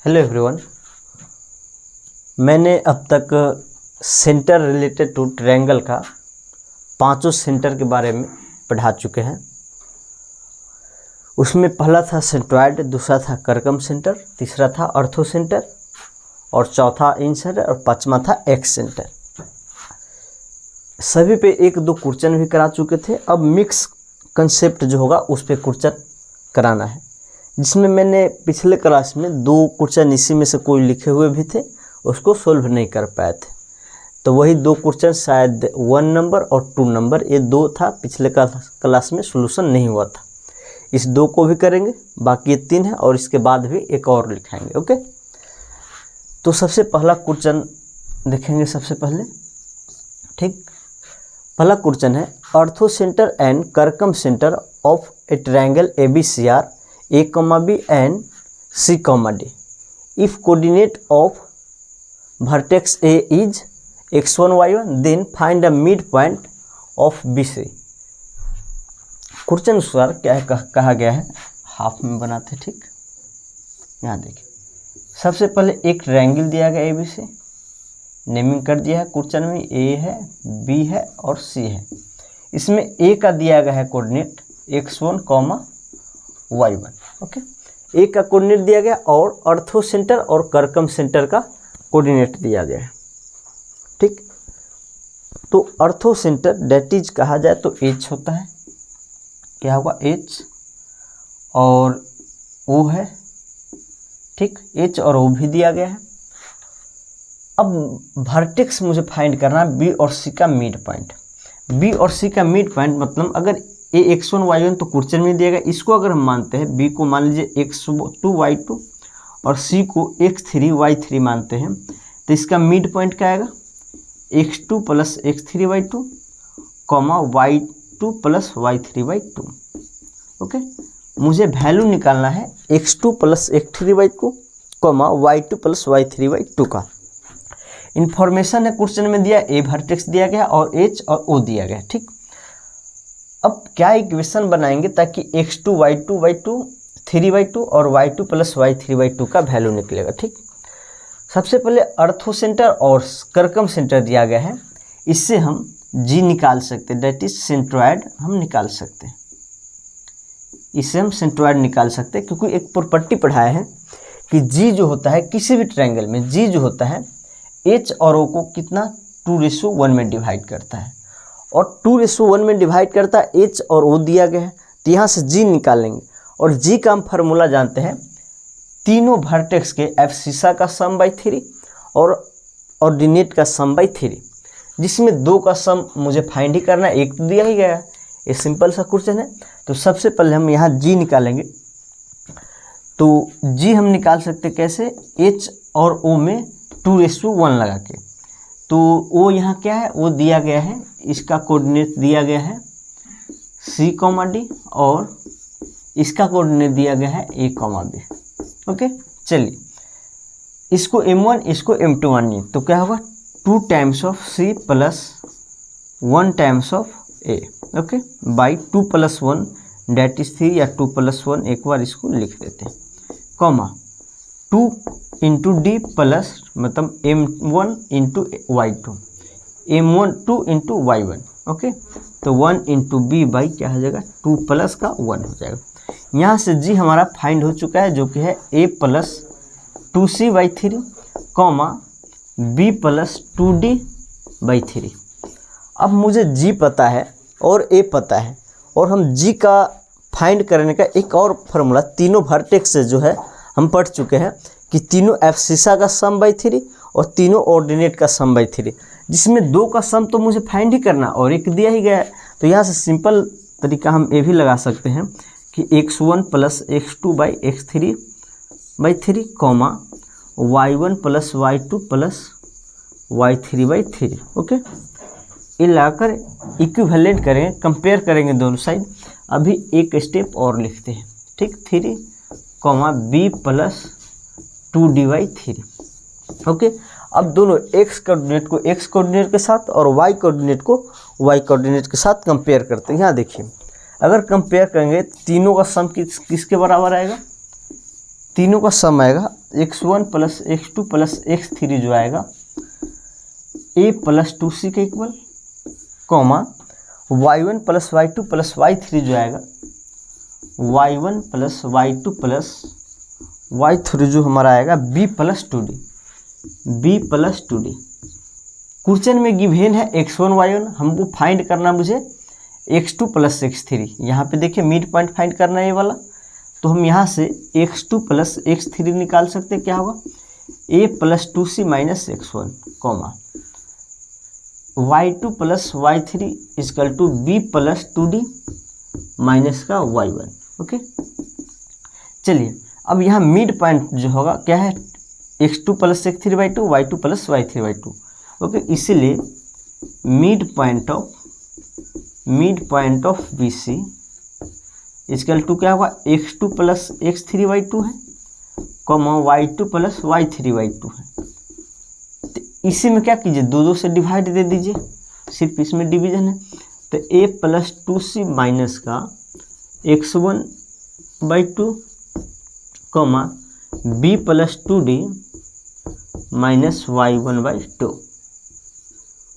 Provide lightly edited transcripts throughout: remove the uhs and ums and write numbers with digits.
Hello everyone, मैंने अब तक सेंटर रिलेटेड टू ट्रायंगल का पांचों सेंटर के बारे में पढ़ा चुके हैं। उसमें पहला था सेंट्रॉयड, दूसरा था कर्कम सेंटर, तीसरा था ऑर्थो सेंटर और चौथा इन सेंटर और पांचवा था एक्स सेंटर। सभी पे एक दो क्वेश्चन भी करा चुके थे। अब मिक्स कंसेप्ट जो होगा उस पर क्वेश्चन कराना है, जिसमें मैंने पिछले क्लास में दो क्वेश्चन इसी में से कोई लिखे हुए भी थे, उसको सोल्व नहीं कर पाए थे। तो वही दो क्वेश्चन शायद 1 नंबर और 2 नंबर, ये दो था पिछले क्लास में सोल्यूशन नहीं हुआ था। इस दो को भी करेंगे, बाकी ये 3 है और इसके बाद भी एक और लिखाएंगे। ओके, तो सबसे पहला क्वेश्चन देखेंगे। सबसे पहले ठीक, पहला क्वेश्चन है orthocentre and circumcentre of a triangle ABCR A, B and C, D. If coordinate of vertex A is x1, y1, then find the midpoint of BC. Question अनुसार क्या है कहा गया है, हाफ में बनाते। ठीक, यहाँ देखिए, सबसे पहले एक ट्रायंगल दिया गया ABC, नेमिंग कर दिया है क्वेश्चन में, A है, B है और C है। इसमें A का दिया गया है कोऑर्डिनेट x1, y1। ओके, ए का कोऑर्डिनेट दिया गया और ऑर्थो सेंटर और कर्कम सेंटर का कोऑर्डिनेट दिया गया है। ठीक, तो ऑर्थो सेंटर डेट इज कहा जाए तो H होता है, क्या होगा H और O है। ठीक, H और O भी दिया गया है। अब वर्टेक्स मुझे फाइंड करना है B और C का मिड पॉइंट। B और C का मिड पॉइंट मतलब अगर A x1 y1 तो क्वेश्चन में दिएगा, इसको अगर हम मानते हैं, B को मान लीजिए x2 y2 और C को x3 y3 मानते हैं, तो इसका मिड पॉइंट क्या आएगा x2 plus x3 y2 y2 plus y3 y2। Okay, मुझे वैल्यू निकालना है x2 plus x3 y2 y2 plus y3 y2 का। इंफॉर्मेशन है क्वेश्चन में दिया, A वर्टेक्स दिया गया और H और O दिया गया। ठीक, अब क्या इक्वेशन बनाएंगे ताकि x2 y2 y2 3y2 और y2 प्लस y3 y2 का वैल्यू निकलेगा। ठीक, सबसे पहले ऑर्थो सेंटर और कर्कम सेंटर दिया गया है, इससे हम G निकाल सकते हैं, दैट इज सेंट्रॉयड हम निकाल सकते हैं। इससे हम सेंट्रॉयड निकाल सकते हैं, क्योंकि एक प्रॉपर्टी पढ़ाया है कि G जो होता है किसी भी ट्रायंगल में, G जो होता है H और O को कितना 2:1 में डिवाइड करता है, और 2:1 में डिवाइड करता है। H और O दिया गया है, तो यहाँ से G निकालेंगे और G का हम फार्मूला जानते हैं, तीनों वर्टेक्स के एब्सिसा का सम बाई 3 और ऑर्डिनेट का सम बाई 3, जिसमें 2 का सम मुझे फाइंड ही करना है, एक तो दिया ही गया है। ये सिंपल सा क्वेश्चन है। तो सबसे पहले हम यहाँ G निकालेंगे। तो G हम निकाल सकते कैसे, H और O में 2:1 लगा के। तो वो यहाँ क्या है, वो दिया गया है, इसका कोऑर्डिनेट दिया गया है C, D और इसका कोऑर्डिनेट दिया गया है A, B। ओके, चलिए इसको M1 इसको M2 मानिए, तो क्या होगा 2 times of C plus 1 times of A। Okay, by 2 + 1 that is 3 या 2 + 1, एक बार इसको लिख देते हैं, कॉमा 2 इंटू डी प्लस मतलब M1 into y2, M1 2 into y1। Okay, तो 1 इंटू बी बाई क्या हो जाएगा 2 प्लस का 1 हो जाएगा। यहाँ से G हमारा फाइंड हो चुका है, जो कि है A plus 2C/3 B plus 2D/3। अब मुझे G पता है और A पता है, और हम G का फाइंड करने का एक और फार्मूला तीनों वर्टेक्स से जो है हम पढ़ चुके हैं कि तीनों एब्सिसा का सम बाई 3 और तीनों ऑर्डिनेट का सम बाई 3, जिसमें 2 का सम तो मुझे फाइंड ही करना और एक दिया ही गया है। तो यहाँ से सिंपल तरीका हम ये भी लगा सकते हैं कि x1 plus x2/x3/3 y1 plus y2 plus y3/3। Okay, ये लगाकर इक्विवेलेंट करेंगे, कंपेयर करेंगे दोनों साइड। अभी एक स्टेप और लिखते हैं। ठीक, 3, B प्लस 2D/3। ओके, अब दोनों x कोऑर्डिनेट को x कोऑर्डिनेट के साथ और y कोऑर्डिनेट को y कोऑर्डिनेट के साथ कंपेयर करते हैं। यहाँ देखिए, अगर कंपेयर करेंगे तीनों का सम किसके बराबर आएगा, तीनों का सम आएगा x1 plus x2 plus x3 जो आएगा a प्लस 2c के equal, comma y1 plus y2 plus y3 जो आएगा y1 plus y2 plus y3 जो हमारा आएगा b प्लस 2d। क्वेश्चन में गिवन है x1 y1, हमको फाइंड करना मुझे x2 प्लस x3। यहाँ पे देखिए मिड पॉइंट फाइंड करना है ये वाला, तो हम यहाँ से x2 प्लस x3 निकाल सकते हैं। क्या होगा a plus 2c minus x1, comma y2 plus y3 is equal to b plus 2d minus का y1। ओके, चलिए अब यहाँ मिड पॉइंट जो होगा क्या है, x2 plus x3 by 2, y2 plus y3 by 2। Okay, इसीलिए midpoint of BC is equal to क्या होगा, x2 प्लस x3 बाई 2 है, comma y2 plus y3 by 2 है। तो इसी में क्या कीजिए, दो से डिवाइड दे दीजिए, सिर्फ इसमें डिवीजन है। तो a प्लस 2c माइनस का x1 by 2, comma b plus 2d minus y1 by 2।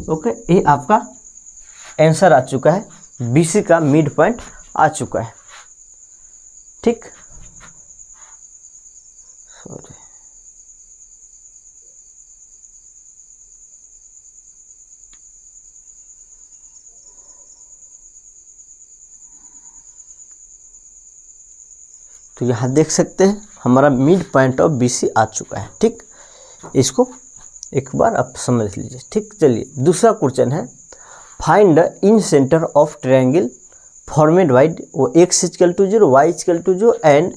Okay, ये आपका आंसर आ चुका है, BC का मिड पॉइंट आ चुका है। ठीक, सॉरी, तो यहाँ देख सकते हैं हमारा मिड पॉइंट ऑफ BC आ चुका है। ठीक, इसको एक बार आप समझ लीजिए। ठीक, चलिए दूसरा क्वेश्चन है, find incentre of triangle formed by x equal to 0, y equal to 0 and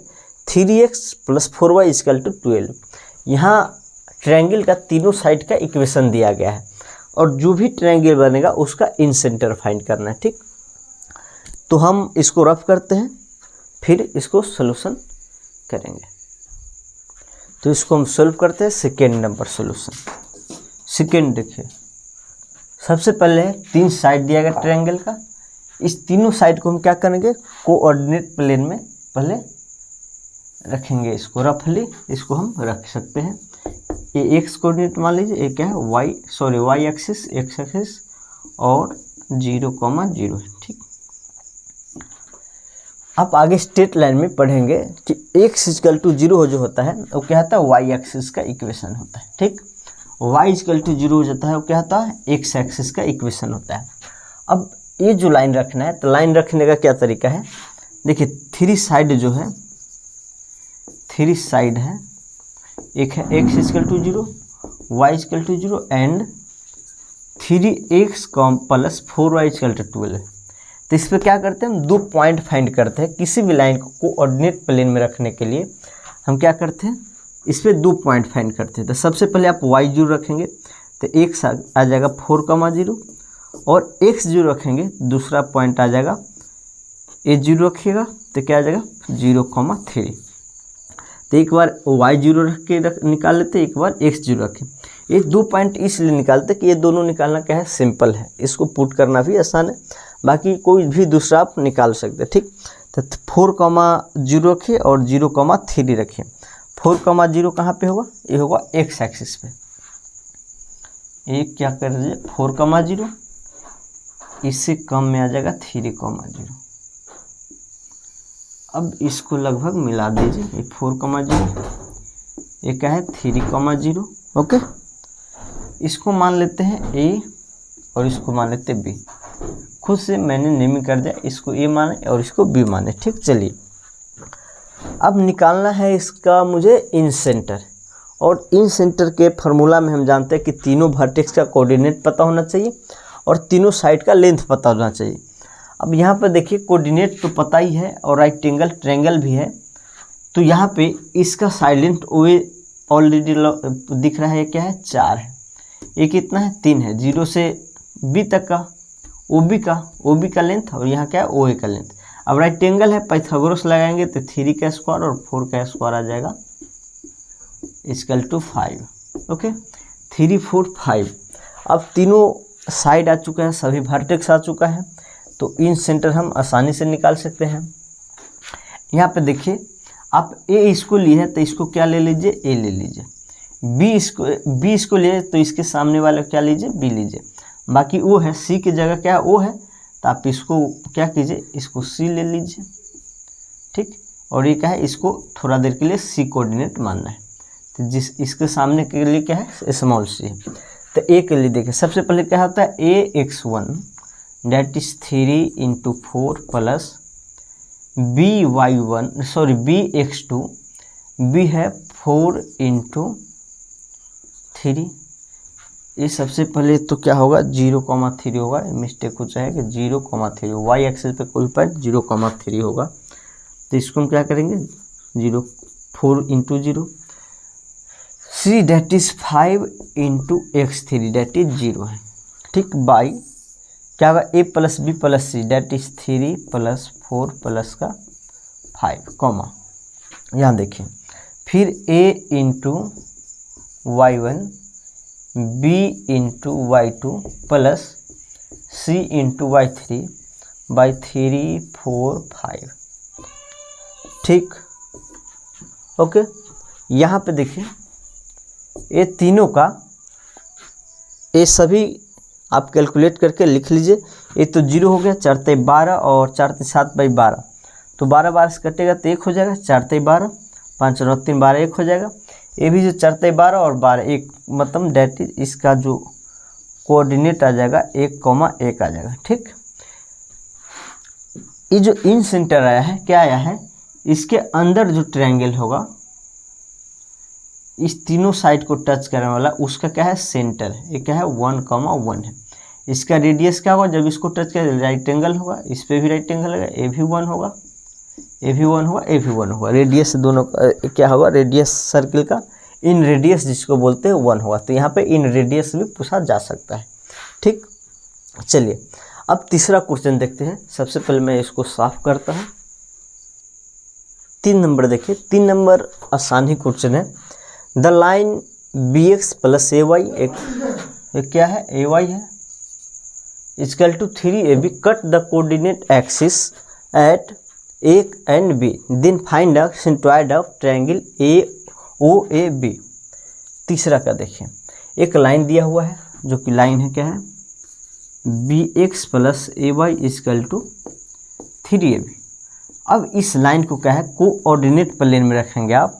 3x plus 4y equal to 12। यहाँ ट्रायंगल का तीनों साइड का इक्वेशन दिया गया है और जो भी ट्रायंगल बनेगा उसका इन सेंटर फाइंड करना है। ठीक, तो हम इसको रफ करते हैं, फिर इसको सोल्यूशन करेंगे। तो इसको हम सॉल्व करते हैं। सेकेंड नंबर सोल्यूशन, सेकेंड देखिए, सबसे पहले 3 साइड दिया गया ट्रायंगल का, इस तीनों साइड को हम क्या करेंगे, कोऑर्डिनेट प्लेन में पहले रखेंगे। इसको रफली इसको हम रख सकते हैं। ये एक्स कोऑर्डिनेट मान लीजिए, ये क्या है वाई एक्सिस, एक्स एक्सिस और 0,0। ठीक, आप आगे स्ट्रेट लाइन में पढ़ेंगे कि x इक्वल टू 0 जो होता है वो क्या होता है, y एक्सिस का इक्वेशन होता है। ठीक, y इक्वल टू 0 हो जाता है वो क्या होता है, x एक्सिस का इक्वेशन होता है। अब ये जो लाइन रखना है, तो लाइन रखने का क्या तरीका है, देखिए 3 साइड जो है, 3 साइड है, एक है x equal to 0, y equal to 0 and 3x plus 4y equal to 12। तो इस पर क्या करते हैं, हम 2 पॉइंट फाइंड करते हैं। किसी भी लाइन को कोऑर्डिनेट प्लेन में रखने के लिए हम क्या करते हैं, इस पर 2 पॉइंट फाइंड करते हैं। तो सबसे पहले आप y0 रखेंगे तो x आ जाएगा 4,0 और x0 रखेंगे, दूसरा पॉइंट आ जाएगा a0 रखिएगा तो क्या आ जाएगा 0,3। तो एक बार y0 रख के निकाल लेते, एक बार x0 रखें। ये 2 पॉइंट इसलिए निकालते कि ये दोनों निकालना क्या है, सिंपल है, इसको पुट करना भी आसान है, बाकी कोई भी दूसरा आप निकाल सकते हैं। ठीक, तो 4,0 रखिए और 0,3 रखिए। 4,0 कहाँ पे होगा, ये होगा x एक्सिस पे। ये क्या कर दीजिए 4,0, इससे कम में आ जाएगा 3,0। अब इसको लगभग मिला दीजिए, ये 4,0, ये क्या है 3,0। ओके, इसको मान लेते हैं a और इसको मान लेते हैं b। खुद से मैंने नेमिंग कर दिया, इसको a माने और इसको b माने। ठीक, चलिए अब निकालना है इसका मुझे इन सेंटर, और इन सेंटर के फार्मूला में हम जानते हैं कि तीनों वर्टेक्स का कोऑर्डिनेट पता होना चाहिए और तीनों साइड का लेंथ पता होना चाहिए। अब यहाँ पर देखिए कोऑर्डिनेट तो पता ही है और राइट एंगल ट्रायंगल भी है, तो यहाँ पे इसका साइड लेंथ ऑलरेडी दिख रहा है, क्या है 4 है, ये कितना है 3 है, 0 से b तक का OB का लेंथ, और यहाँ क्या है OA का लेंथ। अब राइट एंगल है, पाइथागोरस लगाएंगे तो 3 का स्क्वायर और 4 का स्क्वायर आ जाएगा इक्वल टू 5। ओके, 3, 4, 5। अब तीनों साइड आ चुका है, सभी वर्टेक्स आ चुका है, तो इन सेंटर हम आसानी से निकाल सकते हैं। यहाँ पे देखिए आप ए इसको लिए है तो इसको क्या ले लीजिए, ए ले लीजिए। बी इसको लिए तो इसके सामने वाला क्या लीजिए, बी लीजिए। बाकी ओ है, सी की जगह क्या है, ओ है, तो आप इसको क्या कीजिए, इसको सी ले लीजिए, ठीक। और ये क्या है, इसको थोड़ा देर के लिए सी कोऑर्डिनेट मानना है, तो जिस इसके सामने के लिए क्या है, स्मॉल सी। तो ए के लिए देखिए, सबसे पहले क्या होता है, ax1 that is 3 × 4 plus bx2 b है 4 × 3। ये सबसे पहले तो क्या होगा, 0,3 होगा, मिस्टेक हो जाएगा, 0,3 वाई एक्सिस पे कोई पॉइंट 0,3 होगा। तो इसको हम क्या करेंगे, 4 × 0 c that is 5 × x3 that is 0 है, ठीक। बाई क्या होगा, a + b + c that is 3 + 4 + 5 comma, यहाँ देखिए, फिर a × y1 b × y2 plus c × y3 by 3 4 5, ठीक। ओके, यहाँ पे देखिए ये तीनों का, ये सभी आप कैलकुलेट करके लिख लीजिए। ये तो 0 हो गया, 4 × 12 और 4 × 7 / 12, तो 12 12 से कटेगा तो 1 हो जाएगा, 4 × 12 5 9 3 12 1 हो जाएगा। ये भी जो 4 × 12 और 12 1, मतलब डेट इज इसका जो कोऑर्डिनेट आ जाएगा 1,1 आ जाएगा, ठीक। ये जो इन सेंटर आया है, क्या आया है, इसके अंदर जो ट्रायंगल होगा, इस तीनों साइड को टच करने वाला, उसका क्या है, सेंटर है। ये क्या है, 1,1 है। इसका रेडियस क्या होगा, जब इसको टच करें राइट एंगल होगा, इस पे भी राइट एंगल होगा, ए भी 1 होगा, ए भी 1 होगा, ए भी 1 होगा। रेडियस दोनों का क्या होगा, रेडियस सर्किल का इन रेडियस जिसको बोलते हैं 1 होगा। तो यहाँ पे इन रेडियस भी पूछा जा सकता है, ठीक। चलिए अब तीसरा क्वेश्चन देखते हैं। सबसे पहले मैं इसको साफ करता हूँ। 3 नंबर देखिए, 3 नंबर आसान ही क्वेश्चन है। द लाइन bx + ay, एक क्या है, ay है, equal to 3ab cut the coordinate axis at a and b, then find the centroid of triangle AOAB। तीसरा का देखिए, एक लाइन दिया हुआ है, जो कि लाइन है क्या है, bx + ay equal to 3ab। अब इस लाइन को क्या है, कोऑर्डिनेट प्लेन में रखेंगे आप,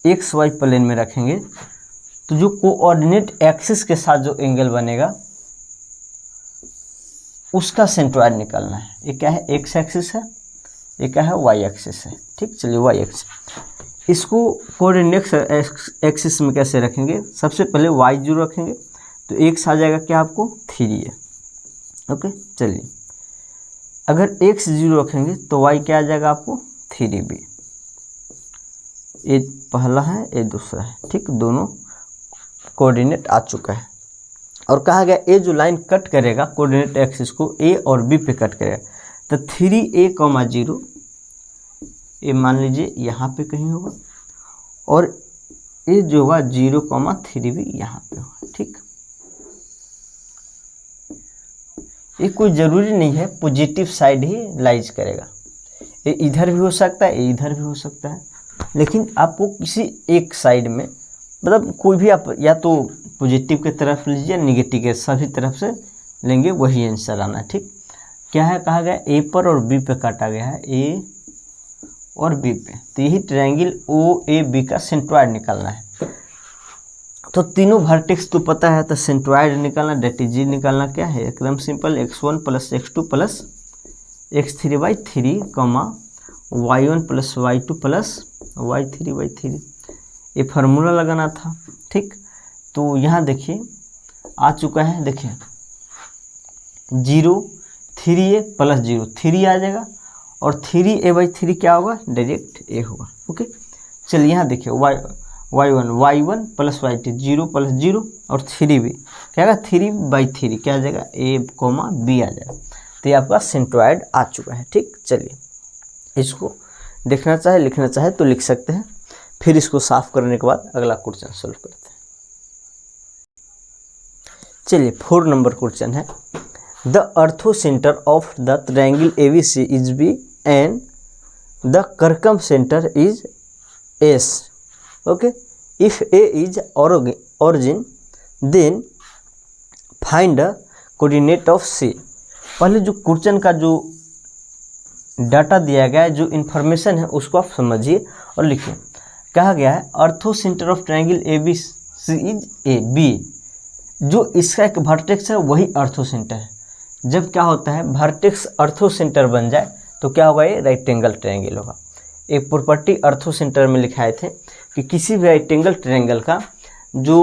एक्स वाई प्लेन में रखेंगे, तो जो कोऑर्डिनेट एक्सिस के साथ जो एंगल बनेगा उसका सेंट्रॉइड निकालना है। ये क्या है, एक्स एक्सिस है, ये क्या है, वाई एक्सिस है, ठीक। चलिए वाई एक्सिस, इसको कोऑर्डिनेट एक्सिस में कैसे रखेंगे, सबसे पहले y0 रखेंगे, तो x आ जाएगा क्या आपको, 3 है, ओके। चलिए अगर x0 रखेंगे तो y क्या आ जाएगा आपको, 3b। ये पहला है, ये दूसरा है, ठीक। दोनों कोऑर्डिनेट आ चुका है। और कहा गया ये जो लाइन कट करेगा कोऑर्डिनेट एक्सिस को a और b पे कट करेगा, तो 3a, 0 ये मान लीजिए यहाँ पे कहीं होगा, और ये जो होगा 0,3b यहाँ पे होगा, ठीक। ये कोई ज़रूरी नहीं है पॉजिटिव साइड ही लाइज करेगा, ये इधर भी हो सकता है, ये इधर भी हो सकता है, लेकिन आपको किसी एक साइड में, मतलब कोई भी आप या तो पॉजिटिव के तरफ लीजिए, नेगेटिव के, सभी तरफ से लेंगे, वही आंसर आना, ठीक। क्या है, कहा गया ए पर और बी पे काटा गया है, ए और बी पे, तो यही ट्रायंगल OAB का सेंट्रॉइड निकालना है। तो तीनों वर्टेक्स तो पता है, तो सेंट्रॉइड निकालना, डेट इज निकालना क्या है, एकदम simple, x1 + x2 + x3/3, y1 + y2 + y3/3, ये फार्मूला लगाना था, ठीक। तो यहाँ देखिए आ चुका है, देखिए 0 3a + 0 3 आ जाएगा, और 3a/3 क्या होगा, डायरेक्ट a होगा, ओके। चलिए यहाँ देखिए y1 + y2 0 + 0 और 3b क्या होगा, 3/3 क्या आ जाएगा, a, b आ जाएगा। तो ये आपका सेंट्रॉइड आ चुका है, ठीक। चलिए इसको देखना चाहे लिखना चाहे तो लिख सकते हैं, फिर इसको साफ करने के बाद अगला क्वेश्चन सॉल्व करते हैं। चलिए 4 नंबर क्वेश्चन है, the orthocentre of the triangle ABC is B and the circumcentre is S. Okay, if A is origin then find coordinate of C. पहले जो क्वेश्चन का जो डाटा दिया गया है, जो इन्फॉर्मेशन है, उसको आप समझिए और लिखिए। कहा गया है orthocentre of triangle A B C is A B. जो इसका एक वर्टेक्स है वही अर्थो सेंटर है। जब क्या होता है वर्टेक्स अर्थो सेंटर बन जाए तो क्या होगा, ये राइट एंगल ट्रायंगल होगा। एक प्रॉपर्टी अर्थो सेंटर में लिखाए थे कि किसी भी राइट एंगल ट्रायंगल का जो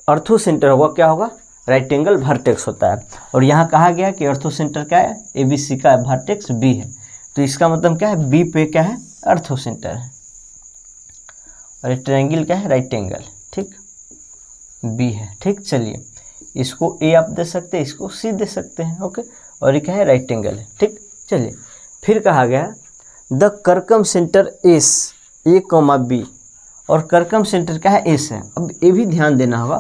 अर्थो सेंटर होगा क्या होगा, राइट एंगल वर्टेक्स होता है। और यहाँ कहा गया कि अर्थो सेंटर क्या है, ए बी सी का वर्टेक्स बी है, तो इसका मतलब क्या है, बी पे क्या है, अर्थो सेंटर है। और ट्रायंगल क्या है, राइट एंगल, ठीक, बी है। ठीक, चलिए इसको ए आप दे सकते हैं, इसको सी दे सकते हैं। ओके, और ये क्या है, राइट एंगल है। ठीक, चलिए फिर कहा गया the circumcentre S A comma B. और कर्कम सेंटर क्या है, एस है। अब ये भी ध्यान देना होगा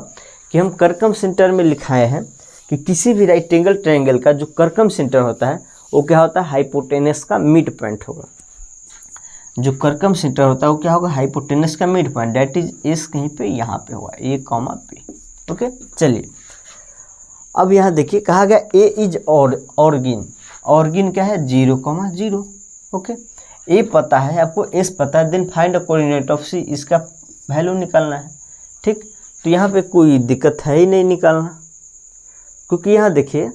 कि हम कर्कम सेंटर में लिखाए हैं कि किसी भी राइट एंगल ट्रायंगल का जो कर्कम सेंटर होता है वो क्या होता है, हाइपोटेनस का मिड पॉइंट होगा। जो कर्कम सेंटर होता है वो क्या होगा, हाइपोटेनस का mid point, that is S कहीं पे यहाँ पे होगा, ए कॉमा बी। ओके, चलिए अब यहाँ देखिए कहा गया ए इज ऑर्गिन। ऑर्गिन क्या है, 0,0। ओके, ए पता है आपको, एस पता है, देन फाइंड कोऑर्डिनेट ऑफ सी, इसका वैल्यू निकालना है। ठीक, तो यहाँ पे कोई दिक्कत है ही नहीं निकालना, क्योंकि यहाँ देखिए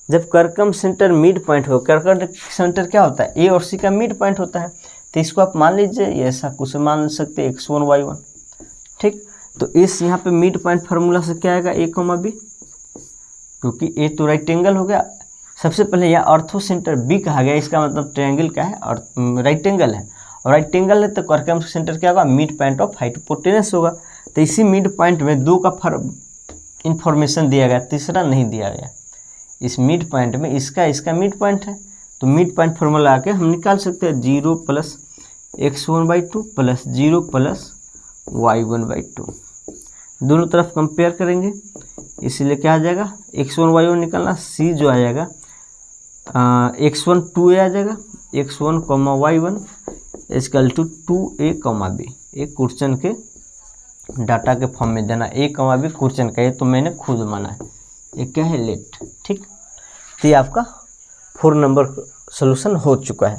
जब कर्कम सेंटर मिड पॉइंट हो, कर्कम सेंटर क्या होता है, ए और सी का मिड पॉइंट होता है, तो इसको आप मान लीजिए ये ऐसा कुछ मान सकते हैं x1 y1। ठीक, तो इस यहाँ पे मिड पॉइंट फार्मूला से क्या आएगा, ए कॉमा बी, क्योंकि ए तो राइट एंगल हो गया। सबसे पहले यह अर्थो सेंटर बी कहा गया, इसका मतलब ट्रायंगल क्या है, राइट एंगल है, और राइट एंगल है तो कर्कम सेंटर क्या होगा, मिड पॉइंट ऑफ हाइपोटेनस होगा। तो इसी मिड पॉइंट में दो का इंफॉर्मेशन दिया गया, तीसरा नहीं दिया गया। इस मिड पॉइंट में इसका मिड पॉइंट है, तो मिड पॉइंट फार्मूला आके हम निकाल सकते हैं 0 + x1/2 + 0 + y1/2। दोनों तरफ कंपेयर करेंगे, इसीलिए क्या आ जाएगा, x1 y1 निकालना, c जो आ जाएगा x1 2a आ जाएगा, x1, y1 = 2a, b। एक क्वेश्चन के डाटा के फॉर्म में देना, a, b क्वेश्चन का, ये तो मैंने खुद माना है, ये क्या है, लेट। ठीक, तो ये आपका 4 नंबर सोल्यूशन हो चुका है।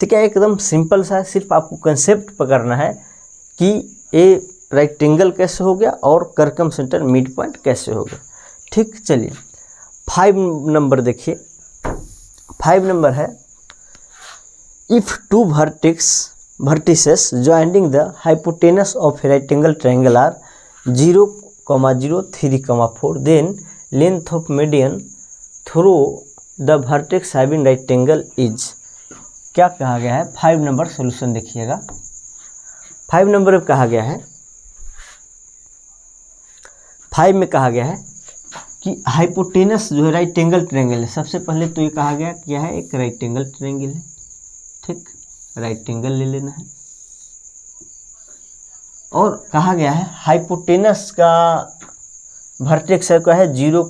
तो क्या एकदम सिंपल सा है, सिर्फ आपको कंसेप्ट पकड़ना है कि ए राइट एंगल कैसे हो गया और कर्कम सेंटर मिड पॉइंट कैसे हो गया। ठीक, चलिए 5 नंबर देखिए। 5 नंबर है if two vertices joining the hypotenuse of a right angle triangle are 0, 0, 3, 4, then length of median through the vertex having right angle is। क्या कहा गया है, 5 नंबर सोल्यूशन देखिएगा। 5 नंबर में कहा गया है, 5 में कहा गया है कि हाइपोटेनस जो है राइट एंगल ट्रायंगल है। सबसे पहले तो ये कहा गया क्या है, एक राइट एंगल ट्रायंगल है। ठीक, राइट एंगल ले लेना है। और कहा गया है हाइपोटेनस का वर्टेक्स है क्या है, 0,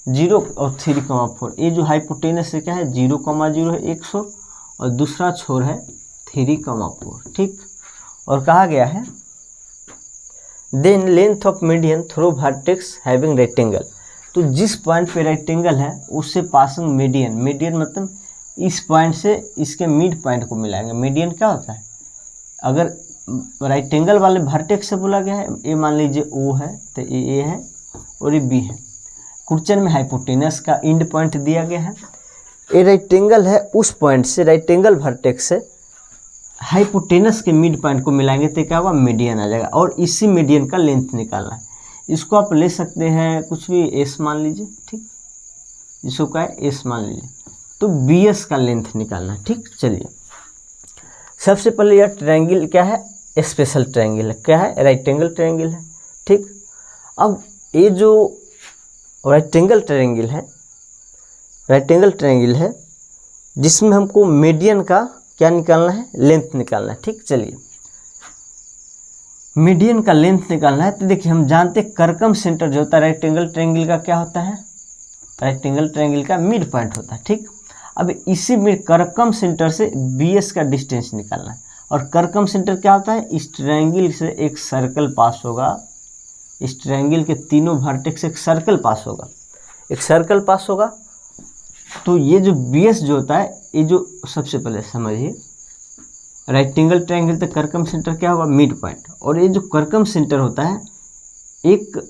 0 और 3, 4। ये जो हाइपोटेनस है क्या है, 0, 0 है एक छोर, और दूसरा छोर है 3, 4। ठीक, और कहा गया है then length of median through vertex having right angle. तो जिस पॉइंट पे राइट एंगल है उससे पासिंग मीडियन, मीडियन मतलब इस पॉइंट से इसके मिड पॉइंट को मिलाएंगे। मीडियन क्या होता है, अगर राइट एंगल वाले वर्टेक्स से बोला गया है, ये मान लीजिए ओ है तो ये है और ये बी है। क्वेश्चन में हाइपोटेनस का एंड पॉइंट दिया गया है, ये राइट एंगल है, उस पॉइंट से राइट एंगल वर्टेक्स से हाइपोटेनस के मिड पॉइंट को मिलाएंगे तो क्या होगा, मीडियन आ जाएगा। और इसी मीडियन का लेंथ निकालना है। इसको आप ले सकते हैं कुछ भी, एस मान लीजिए। ठीक, इसको क्या है, एस मान लीजिए, तो बी एस का लेंथ निकालना है। ठीक, चलिए सबसे पहले यह ट्रायंगल क्या है, स्पेशल ट्रायंगल है, क्या है, राइट एंगल ट्रायंगल है। ठीक, अब ये जो राइट एंगल ट्रायंगल है, राइट एंगल ट्रायंगल है जिसमें हमको मीडियन का क्या निकालना है, लेंथ निकालना है। ठीक, चलिए मीडियन का लेंथ निकालना है। तो देखिए हम जानते हैं कर्कम सेंटर जो होता है राइट एंगल ट्रायंगल का क्या होता है, राइट एंगल ट्रायंगल का मिड पॉइंट होता है। ठीक, अब इसी में कर्कम सेंटर से BS का डिस्टेंस निकालना है। और कर्कम सेंटर क्या होता है, इस ट्रायंगल से एक सर्कल पास होगा, इस ट्रायंगल के तीनों वर्टेक्स से एक सर्कल पास होगा, एक सर्कल पास होगा। तो ये जो BS जो होता है, ये जो सबसे पहले समझिए, राइट एंगल ट्रायंगल तक कर्कम सेंटर क्या होगा, मिड पॉइंट। और ये जो कर्कम सेंटर होता है एक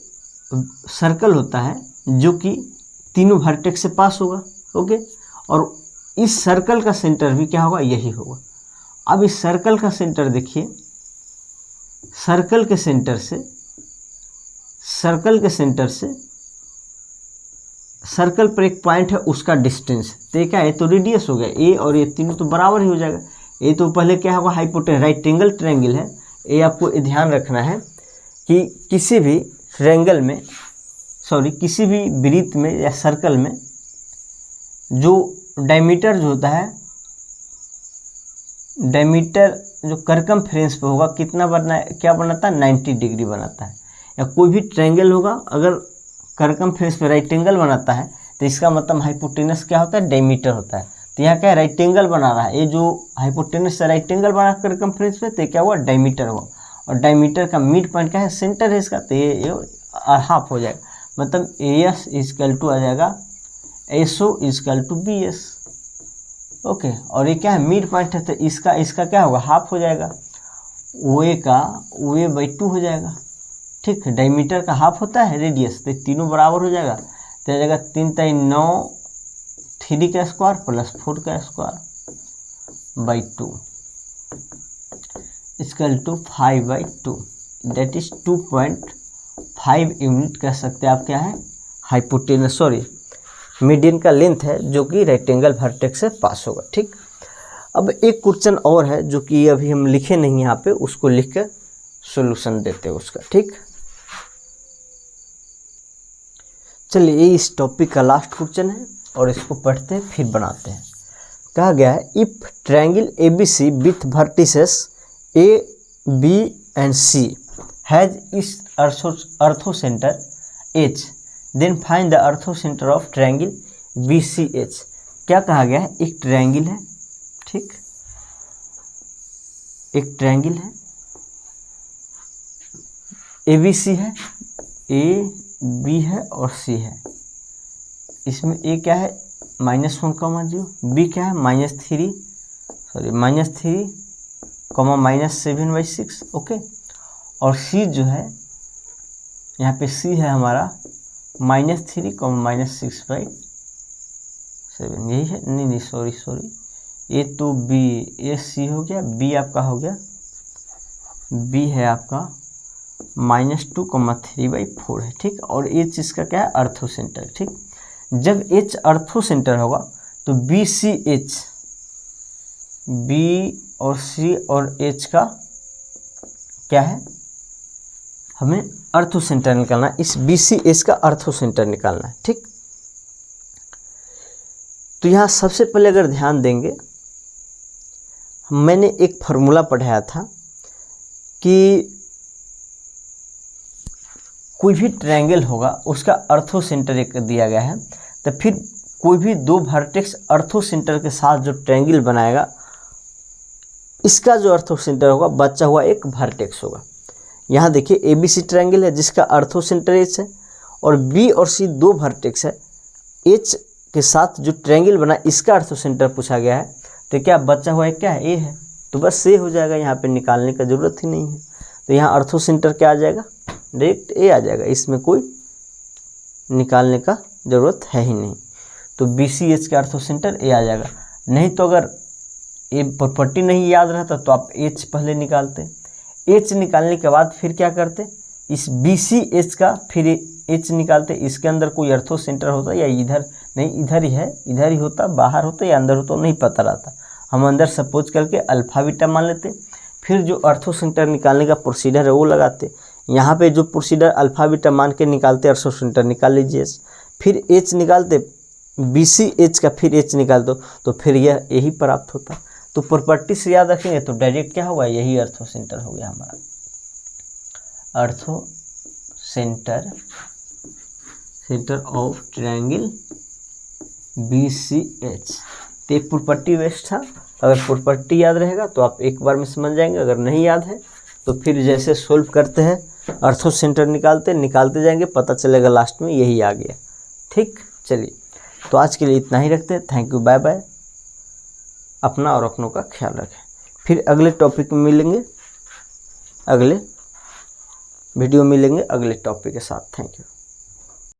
सर्कल होता है जो कि तीनों वर्टेक्स से पास होगा, ओके। और इस सर्कल का सेंटर भी क्या होगा, यही होगा। अब इस सर्कल का सेंटर देखिए, सर्कल के सेंटर से सर्कल पर एक पॉइंट है, उसका डिस्टेंस, तो ये क्या है, तो रेडियस हो गया। ए और ये तीनों तो बराबर ही हो जाएगा। ये तो पहले क्या होगा, हाइपोटेनस, राइट एंगल ट्रायंगल है। ये आपको ध्यान रखना है कि किसी भी ट्रायंगल में, किसी भी वृत्त में या सर्कल में जो डायमीटर जो होता है, डायमीटर जो कर्कमफ्रेंस पे होगा कितना बनना है, क्या बनाता है, 90 डिग्री बनाता है। या कोई भी ट्रायंगल होगा अगर कर्कमफ्रेंस पे राइट एंगल बनाता है तो इसका मतलब हाइपोटेनस क्या होता है, डायमीटर होता है। तो यहाँ क्या है, राइट एंगल बना रहा है, ये जो हाइपोटेनस से राइट एंगल बना कर्कमफ्रेंस पे, तो क्या हुआ, डायमीटर हुआ। और डायमीटर का मिड पॉइंट क्या है, सेंटर है इसका, तो ये हाफ हो जाएगा। मतलब AS इजकल टू आ जाएगा SO is equal to BS, okay. और ये क्या है, मिड पॉइंट है, तो इसका क्या होगा, हाफ हो जाएगा। OA का OA/2 हो जाएगा, ठीक। डायमीटर का हाफ होता है रेडियस, तो तीनों बराबर हो जाएगा। तो आ जाएगा 3 × 9 3 का स्क्वायर प्लस 4 का square is equal to 5/2, that is 2.5 unit कह सकते हैं आप, क्या है, हाइपोटेनस, मीडियन का लेंथ है जो कि रेक्टेंगल वर्टेक्स से पास होगा, ठीक। अब एक क्वेश्चन और है जो कि अभी हम लिखे नहीं यहाँ पे, उसको लिख कर सोल्यूशन देते हैं उसका, ठीक। चलिए, ये इस टॉपिक का लास्ट क्वेश्चन है और इसको पढ़ते हैं फिर बनाते हैं। कहा गया है, if triangle ABC with vertices A, B and C has its orthocenter H, then find the orthocenter of triangle BCH। क्या कहा गया है, एक ट्रायंगल है, ठीक, एक ट्रायंगल है, ABC है, A, B है और C है। इसमें A क्या है, -1,0, B क्या है, -3 -7/6, ओके। और C जो है, यहाँ पे C है हमारा -3 -6/7, यही है, नहीं सॉरी, ये तो B, ये C हो गया, B आपका हो गया, B है आपका -2 3/4 है, ठीक। और H इसका क्या है, अर्थोसेंटर, ठीक। जब H अर्थोसेंटर होगा तो BCH, B और C और H का क्या है, हमें अर्थोसेंटर निकालना है। इस BCH का अर्थोसेंटर निकालना है, ठीक। तो यहाँ सबसे पहले अगर ध्यान देंगे, मैंने एक फार्मूला पढ़ाया था कि कोई भी ट्रायंगल होगा उसका अर्थोसेंटर एक दिया गया है, तो फिर कोई भी दो वर्टेक्स अर्थोसेंटर के साथ जो ट्रायंगल बनाएगा, इसका जो अर्थोसेंटर होगा बचा हुआ एक वर्टेक्स होगा। यहाँ देखिए ABC ट्रायंगल है जिसका अर्थोसेंटर H है, और B और C दो वर्टेक्स है, H के साथ जो ट्रायंगल बना इसका अर्थोसेंटर पूछा गया है, तो क्या बचा हुआ है, क्या है, A है, तो बस A हो जाएगा, यहाँ पे निकालने का ज़रूरत ही नहीं है। तो यहाँ अर्थोसेंटर क्या आ जाएगा, डायरेक्ट A आ जाएगा, इसमें कोई निकालने का ज़रूरत है ही नहीं। तो BCH का अर्थोसेंटर A आ जाएगा। नहीं तो अगर ये प्रॉपर्टी नहीं याद रहता तो आप H पहले निकालते, H निकालने के बाद फिर क्या करते, इस BCH का फिर H निकालते, इसके अंदर कोई अर्थोसेंटर होता या इधर नहीं, इधर ही है, इधर ही होता, बाहर होता या अंदर होता, नहीं पता रहता, हम अंदर सपोज करके अल्फा बीटा मान लेते। फिर जो अर्थोसेंटर निकालने का प्रोसीजर है वो लगाते, यहाँ पे जो प्रोसीजर अल्फा बीटा मान के निकालते, अर्थोसेंटर निकाल लीजिए, फिर H निकालते, BCH का फिर H निकाल दो, तो फिर यह यही प्राप्त होता। तो प्रॉपर्टी से याद रखेंगे तो डायरेक्ट क्या होगा, यही अर्थोसेंटर हो गया हमारा, सेंटर ऑफ ट्रायंगल BCH, तो एक प्रॉपर्टी बेस्ड था। अगर प्रॉपर्टी याद रहेगा तो आप एक बार में समझ जाएंगे, अगर नहीं याद है तो फिर जैसे सोल्व करते हैं अर्थो सेंटर निकालते जाएंगे, पता चलेगा लास्ट में यही आ गया। ठीक, चलिए तो आज के लिए इतना ही रखते हैं। Thank you, bye bye. अपना और अपनों का ख्याल रखें। फिर अगले टॉपिक में मिलेंगे, अगले वीडियो मिलेंगे अगले टॉपिक के साथ। Thank you.